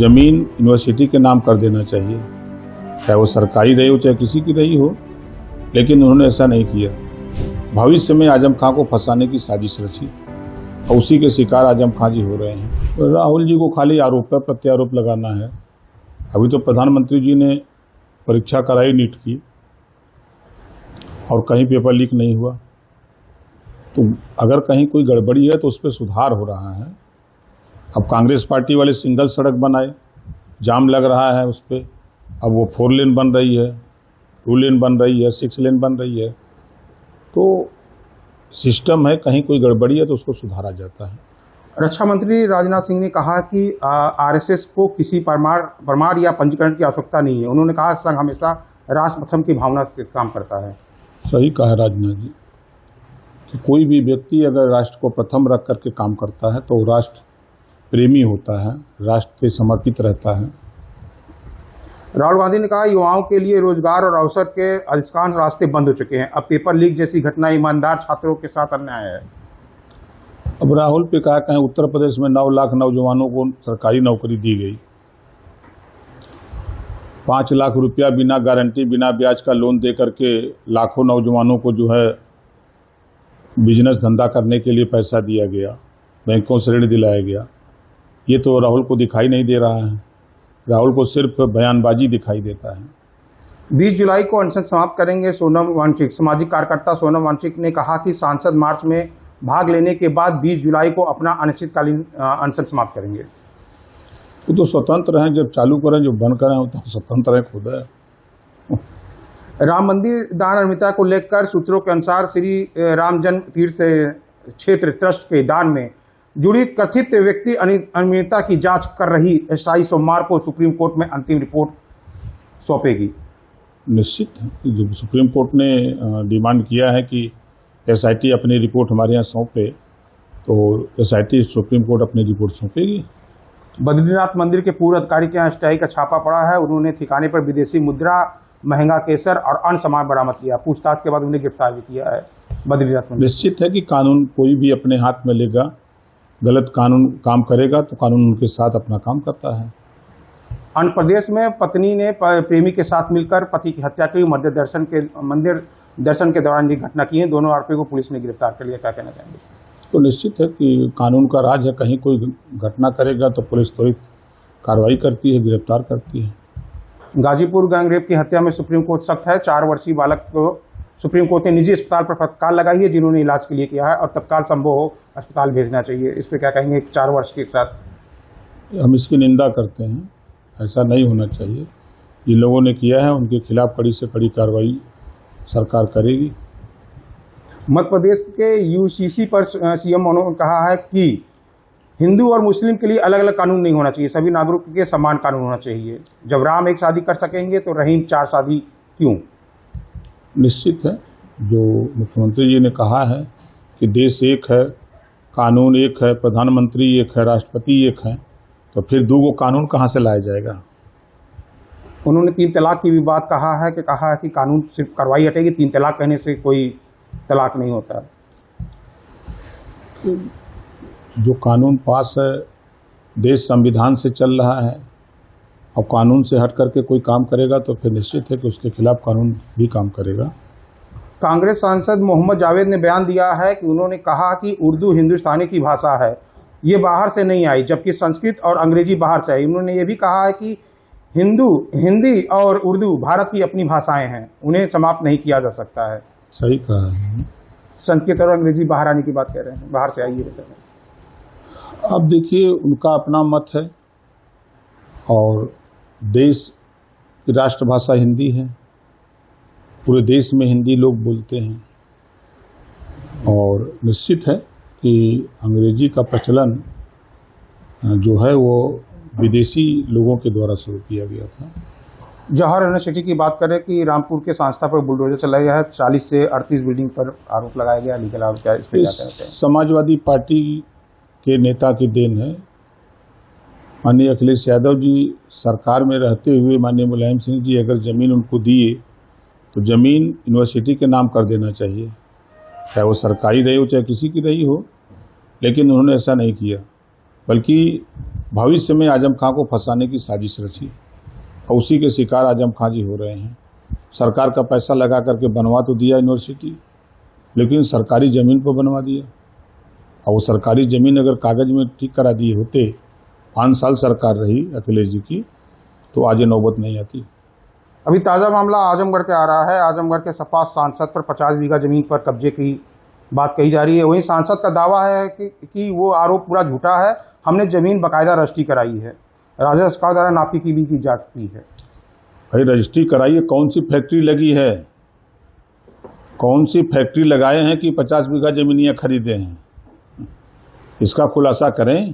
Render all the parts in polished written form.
ज़मीन यूनिवर्सिटी के नाम कर देना चाहिए, चाहे वो सरकारी रही हो चाहे किसी की रही हो, लेकिन उन्होंने ऐसा नहीं किया। भविष्य में आजम खां को फंसाने की साजिश रची और उसी के शिकार आजम खां जी हो रहे हैं। तो राहुल जी को खाली आरोप पर प्रत्यारोप लगाना है। अभी तो प्रधानमंत्री जी ने परीक्षा कराई नीट की और कहीं पेपर लीक नहीं हुआ, तो अगर कहीं कोई गड़बड़ी है तो उस पर सुधार हो रहा है। अब कांग्रेस पार्टी वाले सिंगल सड़क बनाए, जाम लग रहा है उस पर, अब वो 4 लेन बन रही है, 2 लेन बन रही है, 6 लेन बन रही है। तो सिस्टम है, कहीं कोई गड़बड़ी है तो उसको सुधारा जाता है। रक्षा मंत्री राजनाथ सिंह ने कहा कि आरएसएस को किसी परमार या पंजीकरण की आवश्यकता नहीं है। उन्होंने कहा संघ हमेशा राष्ट्र प्रथम की भावना से काम करता है। सही कहा राजनाथ जी कि कोई भी व्यक्ति अगर राष्ट्र को प्रथम रख करके काम करता है तो वो राष्ट्र प्रेमी होता है, राष्ट्र के समर्पित रहता है। राहुल गांधी ने कहा युवाओं के लिए रोजगार और अवसर के अधिकांश रास्ते बंद हो चुके हैं। अब पेपर लीक जैसी घटना ईमानदार छात्रों के साथ अन्याय है। अब राहुल पे कहा कहें उत्तर प्रदेश में 9 लाख नौजवानों को सरकारी नौकरी दी गई, 5 लाख रुपया बिना गारंटी बिना ब्याज का लोन दे करके लाखों नौजवानों को जो है बिजनेस धंधा करने के लिए पैसा दिया गया, बैंकों से ऋण दिलाया गया। ये तो राहुल को दिखाई नहीं दे रहा है। राहुल को सिर्फ बयानबाजी दिखाई देता है। 20 जुलाई को अनशन समाप्त करेंगे सोनम वांगचुक। सामाजिक कार्यकर्ता सोनम वांगचुक ने कहा कि सांसद मार्च में भाग लेने के बाद 20 जुलाई को अपना अनिश्चितकालीन अनशन समाप्त करेंगे। वो तो स्वतंत्र हैं, जब चालू करें जब बंद करें वो तो स्वतंत्र है खुद है। राम मंदिर दान अनियमितता को लेकर सूत्रों के अनुसार श्री राम जन्म तीर्थ क्षेत्र ट्रस्ट के दान में जुड़ी कथित व्यक्ति अनियमितता की जांच कर रही एसआई सोमवार को सुप्रीम कोर्ट में अंतिम रिपोर्ट सौंपेगी। निश्चित है कि जब सुप्रीम कोर्ट ने डिमांड किया है कि एसआईटी अपनी रिपोर्ट हमारे यहाँ सौंपे, तो एसआईटी सुप्रीम कोर्ट अपनी रिपोर्ट सौंपेगी। बद्रीनाथ मंदिर के पूर्व अधिकारी के यहाँ एसआईटी का छापा पड़ा है। उन्होंने ठिकाने पर विदेशी मुद्रा, महंगा केसर और अन्य सामान बरामद किया। पूछताछ के बाद उन्हें गिरफ्तार भी किया है बद्रीनाथ मंदिर। निश्चित है कि कानून कोई भी अपने हाथ में लेगा, गलत कानून काम करेगा तो कानून उनके साथ अपना काम करता है। आंध्र प्रदेश में पत्नी ने प्रेमी के साथ मिलकर पति की हत्या की। मंदिर दर्शन के दौरान ये घटना की है। दोनों आरोपियों को पुलिस ने गिरफ्तार कर लिया। क्या कहना चाहेंगे? तो निश्चित है कि कानून का राज है, कहीं कोई घटना करेगा तो पुलिस त्वरित कार्रवाई करती है, गिरफ्तार करती है। गाजीपुर गैंगरेप की हत्या में सुप्रीम कोर्ट सख्त है। 4 वर्षीय बालक को सुप्रीम कोर्ट ने निजी अस्पताल पर तत्काल लगाई है, जिन्होंने इलाज के लिए किया है, और तत्काल संभव हो अस्पताल भेजना चाहिए। इस पर क्या कहेंगे? 4 वर्ष के साथ हम इसकी निंदा करते हैं, ऐसा नहीं होना चाहिए। जिन लोगों ने किया है उनके खिलाफ कड़ी से कड़ी कार्रवाई सरकार करेगी। मध्य प्रदेश के यूसीसी पर सीएम ने कहा है कि हिंदू और मुस्लिम के लिए अलग अलग कानून नहीं होना चाहिए, सभी नागरिकों के समान कानून होना चाहिए। जब राम एक शादी कर सकेंगे तो रहीम 4 शादी क्यों? निश्चित है, जो मुख्यमंत्री जी ने कहा है कि देश एक है, कानून एक है, प्रधानमंत्री एक है, राष्ट्रपति एक है, तो फिर 2 कानून कहाँ से लाया जाएगा? उन्होंने 3 तलाक की भी बात कहा है कि कानून सिर्फ कार्रवाई हटेगी, 3 तलाक कहने से कोई तलाक नहीं होता। जो कानून पास है देश संविधान से चल रहा है, और कानून से हट करके कोई काम करेगा तो फिर निश्चित है कि उसके खिलाफ कानून भी काम करेगा। कांग्रेस सांसद मोहम्मद जावेद ने बयान दिया है कि उन्होंने कहा कि उर्दू हिंदुस्तानी की भाषा है, ये बाहर से नहीं आई, जबकि संस्कृत और अंग्रेजी बाहर से आई। उन्होंने ये भी कहा है कि हिंदी और उर्दू भारत की अपनी भाषाएं हैं, उन्हें समाप्त नहीं किया जा सकता है। सही कहा है। संस्कृत और अंग्रेजी बाहर आने की बात कह रहे हैं, बाहर से आई है। अब देखिए, उनका अपना मत है और देश की राष्ट्रभाषा हिंदी है, पूरे देश में हिंदी लोग बोलते हैं, और निश्चित है कि अंग्रेजी का प्रचलन जो है वो विदेशी लोगों के द्वारा शुरू किया गया था। जवाहर यूनिवर्सिटी की बात करें कि रामपुर के संस्था पर बुलडोजर चलाया गया है, 40 से 38 बिल्डिंग पर आरोप लगाया गया। लीगल आरोप क्या? इस पर क्या कहते हैं? समाजवादी पार्टी के नेता की देन है। माननीय अखिलेश यादव जी सरकार में रहते हुए माननीय मुलायम सिंह जी अगर ज़मीन उनको दिए तो ज़मीन यूनिवर्सिटी के नाम कर देना चाहिए, चाहे वो सरकारी रही हो चाहे किसी की रही हो, लेकिन उन्होंने ऐसा नहीं किया, बल्कि भविष्य में आजम खां को फंसाने की साजिश रची और उसी के शिकार आजम खां जी हो रहे हैं। सरकार का पैसा लगा करके बनवा तो दिया यूनिवर्सिटी, लेकिन सरकारी ज़मीन पर बनवा दिया। और वो सरकारी ज़मीन अगर कागज़ में ठीक करा दिए होते, 5 साल सरकार रही अखिलेश जी की, तो आज ये नौबत नहीं आती। अभी ताज़ा मामला आजमगढ़ के आ रहा है। आजमगढ़ के सपा सांसद पर 50 बीघा जमीन पर कब्जे की बात कही जा रही है। वहीं सांसद का दावा है कि वो आरोप पूरा झूठा है, हमने जमीन बाकायदा रजिस्ट्री कराई है, राजस्व द्वारा नापी की भी की जा चुकी है। भाई रजिस्ट्री कराइए, कौन सी फैक्ट्री लगी है, कौन सी फैक्ट्री लगाए हैं कि 50 बीघा जमीनियाँ खरीदे हैं? इसका खुलासा करें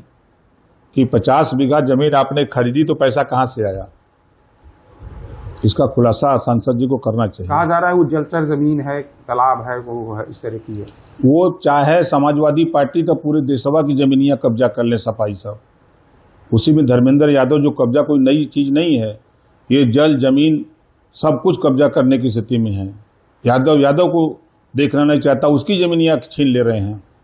कि 50 बीघा जमीन आपने खरीदी तो पैसा कहाँ से आया। इसका खुलासा सांसद जी को करना चाहिए। कहा जा रहा है वो जलचर जमीन है, तालाब है, वो है, इस तरह की है। वो चाहे समाजवादी पार्टी तो पूरे देशवा की जमीनियाँ कब्जा कर ले सपाई सब, उसी में धर्मेंद्र यादव जो कब्जा कोई नई चीज़ नहीं है, ये जल जमीन सब कुछ कब्जा करने की स्थिति में है। यादव को देखना नहीं चाहता, उसकी जमीनियाँ छीन ले रहे हैं।